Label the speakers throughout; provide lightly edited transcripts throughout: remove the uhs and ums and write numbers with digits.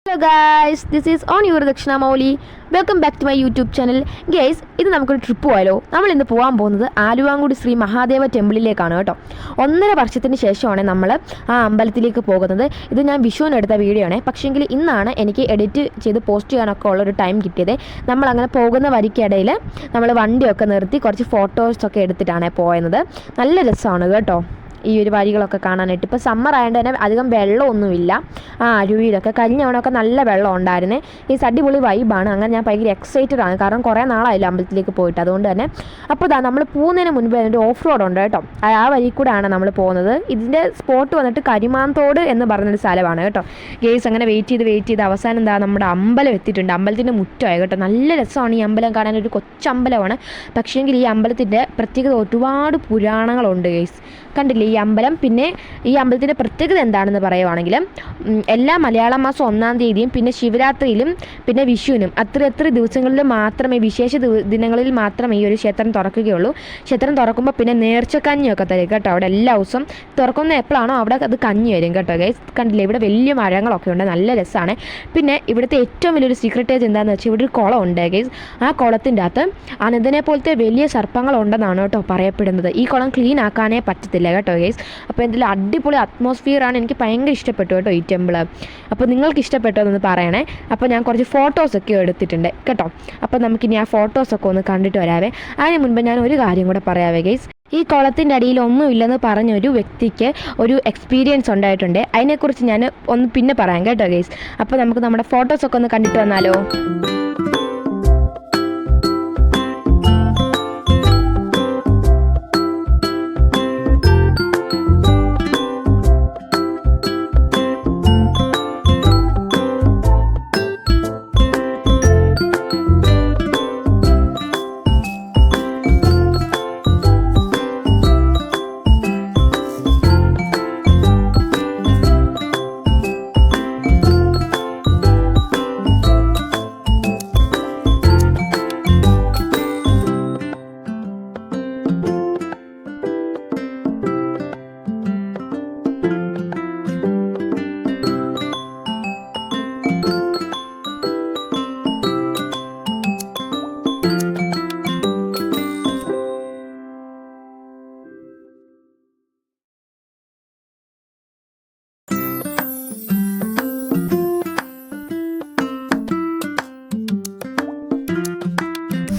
Speaker 1: Hello guys, this is on your Dakshina Mauli. Welcome back to my YouTube channel. Guys, ഇത് നമുക്കൊരു trip പോയാലോ. നമ്മൾ ഇന്ന് പോകാൻ പോകുന്നത് ആലുവാങ്കുടി ശ്രീ മഹാദേവ ടെമ്പിളിലേക്കാണ് കേട്ടോ. 1.5 വർഷത്തിന് ശേഷമാണ് നമ്മൾ ആ അമ്പലത്തിലേക്ക് പോകുന്നത്. ഇത് ഞാൻ വിഷുവിന് എടുത്ത വീഡിയോ ആണ്. പക്ഷേങ്കിൽ ഇന്നാണ് എനിക്ക് എഡിറ്റ് ചെയ്ത് പോസ്റ്റ് ചെയ്യാനൊക്കെ ഉള്ളൊരു ടൈം കിട്ടിയത്. നമ്മളങ്ങനെ പോകുന്ന വരിക്കിടയിൽ നമ്മൾ വണ്ടിയൊക്കെ നിർത്തി കുറച്ച് ഫോട്ടോസൊക്കെ എടുത്തിട്ടാണ് പോയത്. നല്ല രസമാണ് കേട്ടോ ഈ ഒരു വഴികളൊക്കെ കാണാനായിട്ട്. ഇപ്പോൾ സമ്മർ ആയതുകൊണ്ട് തന്നെ അധികം വെള്ളമൊന്നുമില്ല. അരുവിയിലൊക്കെ കഴിഞ്ഞ തവണയൊക്കെ നല്ല വെള്ളം ഉണ്ടായിരുന്നേ. ഈ അടിപൊളി വൈബാണ്. അങ്ങനെ ഞാൻ ഭയങ്കര എക്സൈറ്റഡ് ആണ്, കാരണം കുറേ നാളായില്ല അമ്പലത്തിലേക്ക് പോയിട്ട്. അതുകൊണ്ട് തന്നെ അപ്പോൾ നമ്മൾ പോകുന്നതിന് മുൻപ് അതിൻ്റെ ഓഫ് റോഡ് ഉണ്ട് കേട്ടോ. ആ വഴി കൂടെയാണ് നമ്മൾ പോകുന്നത്. ഇതിൻ്റെ സ്പോട്ട് വന്നിട്ട് കരിമാന്തോട് എന്ന് പറഞ്ഞൊരു സ്ഥലമാണ് കേട്ടോ. ഗേസ് അങ്ങനെ വെയിറ്റ് ചെയ്ത് അവസാനം നമ്മുടെ അമ്പലം എത്തിയിട്ടുണ്ട്. അമ്പലത്തിൻ്റെ മുറ്റമായി കേട്ടോ. നല്ല രസമാണ് ഈ അമ്പലം കാണാൻ. ഒരു കൊച്ചമ്പലമാണ്. പക്ഷേങ്കിൽ ഈ അമ്പലത്തിൻ്റെ പ്രത്യേകത ഒരുപാട് പുരാണങ്ങളുണ്ട് ഗേസ്. കണ്ടില്ലേ ഈ അമ്പലം? പിന്നെ ഈ അമ്പലത്തിൻ്റെ പ്രത്യേകത എന്താണെന്ന് പറയുവാണെങ്കിൽ എല്ലാ മലയാള മാസം 1-ാം തീയതിയും പിന്നെ ശിവരാത്രിയിലും പിന്നെ വിഷുവിനും അത്ര ദിവസങ്ങളിൽ മാത്രമേ, വിശേഷ ദിനങ്ങളിൽ മാത്രമേ ഈ ഒരു ക്ഷേത്രം തുറക്കുകയുള്ളൂ. ക്ഷേത്രം തുറക്കുമ്പോൾ പിന്നെ നേർച്ചക്കഞ്ഞിയൊക്കെ തരും കേട്ടോ. അവിടെ എല്ലാ ദിവസവും തുറക്കുന്ന എപ്പോഴാണോ അവിടെ അത് കഞ്ഞി വരും കേട്ടോ ഗൈസ്. കണ്ടില്ലേ ഇവിടെ വലിയ മരങ്ങളൊക്കെ ഉണ്ട്, നല്ല രസമാണ്. പിന്നെ ഇവിടുത്തെ ഏറ്റവും വലിയൊരു സീക്രട്ടേജ് എന്താണെന്ന് വെച്ചാൽ ഇവിടെ ഒരു കുളം ഉണ്ട് ഗൈസ്. ആ കുളത്തിൻ്റെ അകത്ത് അനന്തനെ പോലത്തെ വലിയ സർപ്പങ്ങളുണ്ടെന്നാണ് കേട്ടോ പറയപ്പെടുന്നത്. ഈ കുളം ക്ലീൻ ആക്കാനേ പറ്റത്തില്ല കേട്ടോ ഗൈസ്. അപ്പോൾ എന്തെങ്കിലും അടിപൊളി അറ്റ്മോസ്ഫിയറാണ്. എനിക്ക് ഭയങ്കര ഇഷ്ടപ്പെട്ടു കേട്ടോ ഈ ടെമ്പിൾ. അപ്പോൾ നിങ്ങൾക്ക് ഇഷ്ടപ്പെട്ടോ എന്നൊന്ന് പറയണേ. അപ്പോൾ ഞാൻ കുറച്ച് ഫോട്ടോസൊക്കെ എടുത്തിട്ടുണ്ട് കേട്ടോ. അപ്പോൾ നമുക്കിനി ആ ഫോട്ടോസൊക്കെ ഒന്ന് കണ്ടിട്ട് വരാവേ. അതിന് മുൻപ് ഞാൻ ഒരു കാര്യം കൂടെ പറയാവേ ഗൈസ്. ഈ കുളത്തിൻ്റെ അടിയിൽ ഒന്നുമില്ലെന്ന് പറഞ്ഞൊരു വ്യക്തിക്ക് ഒരു എക്സ്പീരിയൻസ് ഉണ്ടായിട്ടുണ്ട്. അതിനെക്കുറിച്ച് ഞാൻ ഒന്ന് പിന്നെ പറയാം കേട്ടോ ഗൈസ്. അപ്പോൾ നമുക്ക് നമ്മുടെ ഫോട്ടോസൊക്കെ ഒന്ന് കണ്ടിട്ട് വന്നാലോ.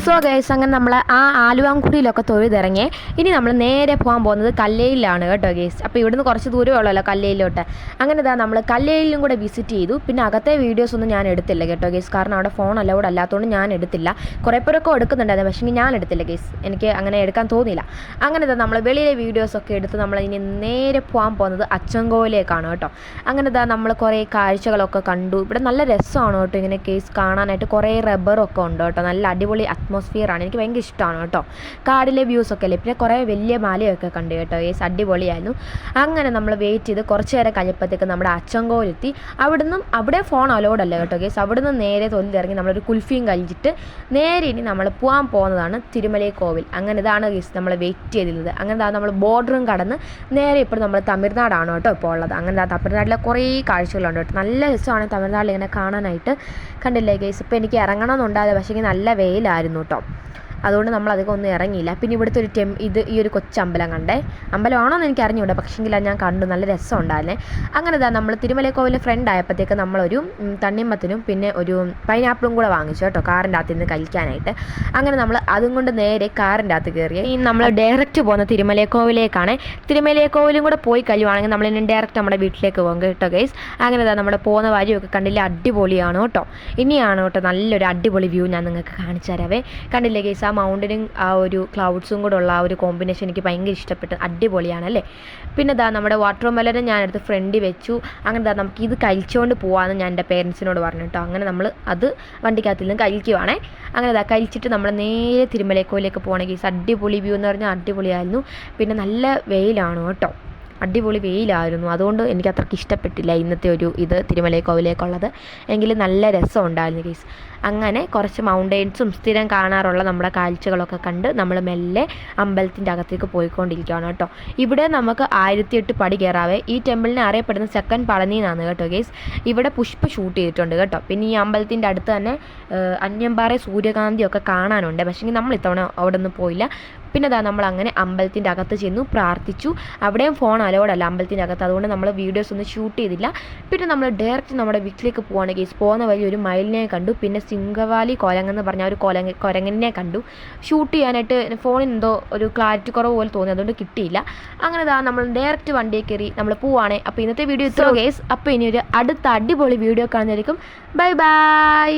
Speaker 1: സോ ഗൈസ്, അങ്ങനെ നമ്മൾ ആ ആലുവാങ്കുടിയിലൊക്കെ തൊഴുതിറങ്ങി. ഇനി നമ്മൾ നേരെ പോകാൻ പോകുന്നത് കല്ലയിലാണ് കേട്ടോ ഗൈസ്. അപ്പോൾ ഇവിടുന്ന് കുറച്ച് ദൂരമേ ഉള്ളല്ലോ കല്ലയിലോട്ട്. അങ്ങനെ നമ്മൾ കല്ലയിലും കൂടെ വിസിറ്റ് ചെയ്തു. പിന്നെ അകത്തെ വീഡിയോസ് ഒന്നും ഞാൻ എടുത്തില്ല കേട്ടോ ഗൈസ്, കാരണം അവിടെ ഫോൺ അലൗഡ് അല്ലാത്തതുകൊണ്ട് ഞാൻ എടുത്തില്ല. കുറേ പേരൊക്കെ എടുക്കുന്നുണ്ടായിരുന്നു, പക്ഷേ ഞാൻ എടുത്തില്ല ഗൈസ്. എനിക്ക് അങ്ങനെ എടുക്കാൻ തോന്നിയില്ല. അങ്ങനെ നമ്മൾ വെളിയിലെ വീഡിയോസൊക്കെ എടുത്ത് നമ്മൾ ഇനി നേരെ പോകാൻ പോകുന്നത് അച്ചൻകോവിലേക്കാണ് കേട്ടോ. അങ്ങനെ നമ്മൾ കുറേ കാഴ്ചകളൊക്കെ കണ്ടു. ഇവിടെ നല്ല രസമാണ് കേട്ടോ ഇങ്ങനെ കേസ് കാണാനായിട്ട്. കുറേ റബ്ബറൊക്കെ ഉണ്ട് കേട്ടോ. നല്ല അടിപൊളി അറ്റ്മോസ്ഫിയറാണ്. എനിക്ക് ഭയങ്കര ഇഷ്ടമാണ് കേട്ടോ. കാടിലെ വ്യൂസൊക്കെ അല്ലേ. പിന്നെ കുറേ വലിയ മലയൊക്കെ കണ്ടു കേട്ടോ ഗൈസ്. അടിപൊളിയായിരുന്നു. അങ്ങനെ നമ്മൾ വെയിറ്റ് ചെയ്ത് കുറച്ച് നേരം കഴിഞ്ഞപ്പോഴത്തേക്ക് നമ്മുടെ അച്ചൻകോവിലെത്തി. അവിടെ ഫോൺ അലൗഡ് അല്ല കേട്ടോ ഗൈസ്. അവിടുന്ന് നേരെ തൊല്ലിറങ്ങി നമ്മളൊരു കുൽഫിയും കഴിച്ചിട്ട് നേരെ ഇനി നമ്മൾ പോകാൻ പോകുന്നതാണ് തിരുമലൈ കോവിൽ. അങ്ങനെ ഇതാണ് ഗൈസ് നമ്മൾ വെയിറ്റ് ചെയ്തിരുന്നത്. അങ്ങനെ നമ്മൾ ബോർഡറും കടന്ന് നേരെ ഇപ്പോൾ നമ്മൾ തമിഴ്നാടാണ് കേട്ടോ ഇപ്പോൾ ഉള്ളത്. അങ്ങനെ തമിഴ്നാട്ടിലെ കുറേ കാഴ്ചകളുണ്ട് കേട്ടോ. നല്ല രസമാണ് തമിഴ്നാട്ടിൽ ഇങ്ങനെ കാണാനായിട്ട്. കണ്ടില്ലേ ഗൈസ്? ഇപ്പോൾ എനിക്ക് ഇറങ്ങണമെന്നുണ്ടായത്, പക്ഷേ നല്ല വെയിലായിരുന്നു കേട്ടോ. അതുകൊണ്ട് നമ്മൾ അധികം ഒന്നും ഇറങ്ങിയില്ല. പിന്നെ ഇവിടുത്തെ ഒരു ഈ ഒരു കൊച്ചമ്പലം കണ്ടേ. അമ്പലമാണോ എന്ന് എനിക്ക് അറിഞ്ഞൂടാ, പക്ഷേങ്കിൽ ഞാൻ കണ്ടു. നല്ല രസം ഉണ്ടായിരുന്നേ. അങ്ങനെ നമ്മൾ തിരുമലൈ കോവിലിൽ ഫ്രണ്ട് ആയപ്പോഴത്തേക്ക് നമ്മളൊരു തണ്ണിമത്തിനും പിന്നെ ഒരു പൈനാപ്പിളും കൂടെ വാങ്ങിച്ചു കേട്ടോ, കാറിൻ്റെ അകത്ത് നിന്ന് കഴിക്കാനായിട്ട്. അങ്ങനെ നമ്മൾ അതും കൊണ്ട് നേരെ കാറിൻ്റെ അകത്ത് കയറി ഈ നമ്മൾ ഡയറക്റ്റ് പോകുന്ന തിരുമലൈ കോവിലേക്കാണ്. തിരുമലൈ കോവിലും കൂടെ പോയി കഴിയുവാണെങ്കിൽ നമ്മൾ ഇനി ഡയറക്റ്റ് നമ്മുടെ വീട്ടിലേക്ക് പോകും കേട്ടോ ഗൈസ്. അങ്ങനെ നമ്മുടെ പോകുന്ന വഴിയൊക്കെ കണ്ടില്ലേ, അടിപൊളിയാണ് കേട്ടോ. ഇനിയാണ് കേട്ടോ നല്ലൊരു അടിപൊളി വ്യൂ ഞാൻ നിങ്ങൾക്ക് കാണിച്ചു തരാവേ. കണ്ടില്ലേ ഗൈസ്? ആ മൗണ്ടനും ആ ഒരു ക്ലൗഡ്സും കൂടെ ഉള്ള ആ ഒരു കോമ്പിനേഷൻ എനിക്ക് ഭയങ്കര ഇഷ്ടപ്പെട്ടു. അടിപൊളിയാണല്ലേ. പിന്നെ നമ്മുടെ വാട്ടർ മെലനും ഞാനെടുത്ത് ഫ്രണ്ടിൽ വെച്ചു. അങ്ങനെ നമുക്ക് ഇത് കഴിച്ചുകൊണ്ട് പോകാമെന്ന് ഞാൻ എൻ്റെ പേരൻസിനോട് പറഞ്ഞു കേട്ടോ. അങ്ങനെ നമ്മൾ അത് വണ്ടിക്കകത്തിൽ നിന്ന് കഴിക്കുവാണേ. അങ്ങനെ കഴിച്ചിട്ട് നമ്മൾ നേരെ തിരുമലൈ കോവിലേക്ക് പോകണമെങ്കിൽ അടിപൊളി വ്യൂ എന്ന് പറഞ്ഞാൽ അടിപൊളിയായിരുന്നു. പിന്നെ നല്ല വെയിലാണ് കേട്ടോ. അടിപൊളി വെയിലായിരുന്നു. അതുകൊണ്ട് എനിക്ക് അത്രയ്ക്ക് ഇഷ്ടപ്പെട്ടില്ല ഇന്നത്തെ ഒരു ഇത് തിരുമലൈക്കോവിലേക്കുള്ളത്. എങ്കിലും നല്ല രസം ഉണ്ടായിരുന്നു ഗൈസ്. അങ്ങനെ കുറച്ച് മൗണ്ടെയ്ൻസും സ്ഥിരം കാണാറുള്ള നമ്മുടെ കാഴ്ചകളൊക്കെ കണ്ട് നമ്മൾ മെല്ലെ അമ്പലത്തിൻ്റെ അകത്തേക്ക് പോയിക്കൊണ്ടിരിക്കുകയാണ് കേട്ടോ. ഇവിടെ നമുക്ക് 1008 പടി കയറാവേ. ഈ ടെമ്പിളിനെ അറിയപ്പെടുന്ന സെക്കൻഡ് പളനി എന്നാണ് കേട്ടോ ഗൈസ്. ഇവിടെ പുഷ്പ ഷൂട്ട് ചെയ്തിട്ടുണ്ട് കേട്ടോ. പിന്നെ ഈ അമ്പലത്തിൻ്റെ അടുത്ത് തന്നെ അന്യമ്പാറ സൂര്യകാന്തിയൊക്കെ കാണാനുണ്ട്. പക്ഷേ നമ്മൾ ഇത്തവണ അവിടെ ഒന്നും പോയില്ല. പിന്നെ നമ്മൾ അങ്ങനെ അമ്പലത്തിൻ്റെ അകത്ത് ചെന്നു പ്രാർത്ഥിച്ചു. അവിടെയും ഫോൺ അലോഡല്ല അമ്പലത്തിൻ്റെ അകത്ത്, അതുകൊണ്ട് നമ്മൾ വീഡിയോസ് ഒന്നും ഷൂട്ട് ചെയ്തില്ല. പിന്നെ നമ്മൾ ഡയറക്റ്റ് നമ്മുടെ വീട്ടിലേക്ക് പോവാണ് ഗൈസ്. പോകുന്ന വഴി ഒരു മയിലിനെ കണ്ടു. പിന്നെ സിംഗവാലി കുരങ്ങെന്ന് പറഞ്ഞ ഒരു കുരങ്ങിനെ കണ്ടു. ഷൂട്ട് ചെയ്യാനായിട്ട് ഫോണിന് എന്തോ ഒരു ക്ലാരിറ്റി കുറവ് പോലെ തോന്നി, അതുകൊണ്ട് കിട്ടിയില്ല. അങ്ങനെ നമ്മൾ ഡയറക്റ്റ് വണ്ടിയിൽ കയറി നമ്മൾ പോവാണേ. അപ്പോൾ ഇന്നത്തെ വീഡിയോ ഇത്രയോ ഗൈസ്. അപ്പോൾ ഇനി ഒരു അടുത്ത അടിപൊളി വീഡിയോ കാണുന്നതായിരിക്കും. Bye bye.